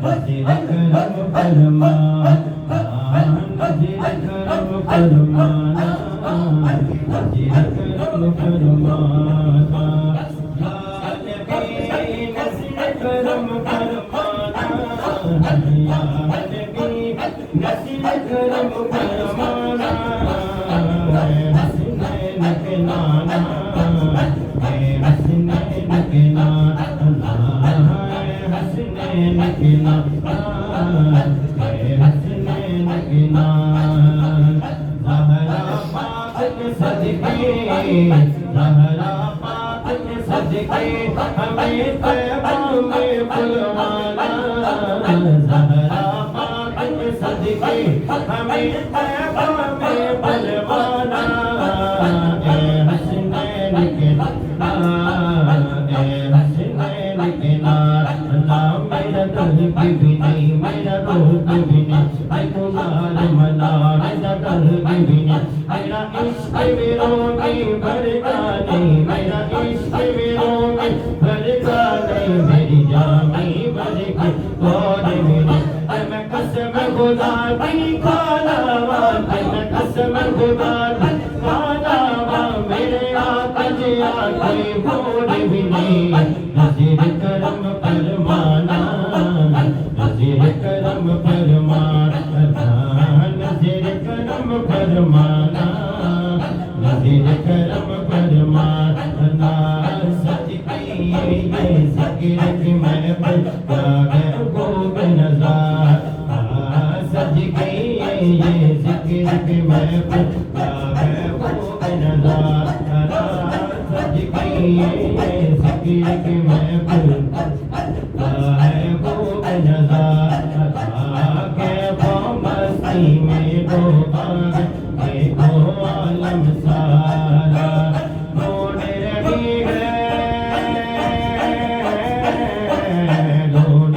نذیر کرم فرما نذیر کرم فرمانا نذیر کرم فرمانا یا نبی نذیر کرم فرمانا یا نبی نذیر کرم فرمانا حسنین کے نانا حسنین کے نانا حسنین کے نانا حسنین کے نانا زہرا پاک کے صدقے زہرا پاک کے صدقے ہمیں طیبہ میں بلوانا زہرا پاک کے صدقے ہمیں طیبہ میں بلوانا اے حسنین کے نانا اے حسنین کے نانا میرا دل بھی نہیں میرا روح بھی نہیں اے تمہارا منا میرا دل بھی نہیں میرا عشق میروں میں بھرتا نہیں میرا عشق میروں میں بھرتا نہیں میری جان میں بھر کے اور میری اے میں قسم خدا کی کھانا اے میں قسم خدا کی کھانا میرے آقا جی آنکھیں بھول بھی نہیں نذیر کرم فرمانا نذیر کرم فرمانا نذیر کرم فرمانا نذیر کرم فرمانا سچ کی یہ ذکر کی محفل جاگر کو بے نظار سچ کی یہ ذکر کی محفل جاگر کو بے نظار سچ کی یہ ذکر کی محفل جاگر کو بے نظار کے وہ مستی میں ڈوبا دیکھو عالم سارا ڈھونڈ رہی ہے ڈھونڈ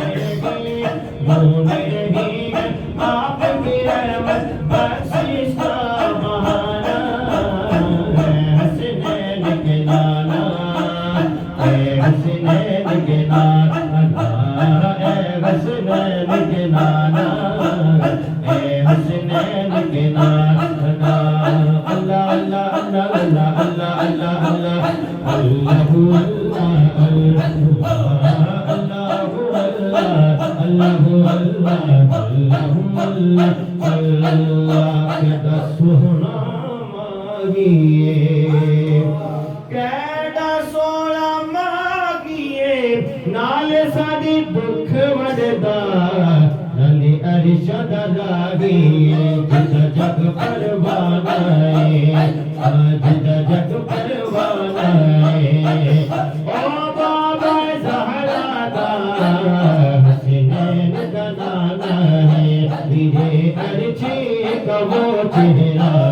رہی ہے آپ کی رحمت بخشش کا بہانا حسنین کے نانا اے حسنین کے نانا اے حسنین کے نانا اے حسنین کے نانا اللہ اللہ اللہ اللہ اللہ اللہ اللہ اللہ سونا مانگیے کیڑا سونا مانگیے نال ساڈی دکھ وڈدا نلی ارشد لاگیے جدا جگ پروانا جدا جگ پروانا او بابا زہرا دا حسنین دا نانا ہے میرے ارچے کا وہ چہرہ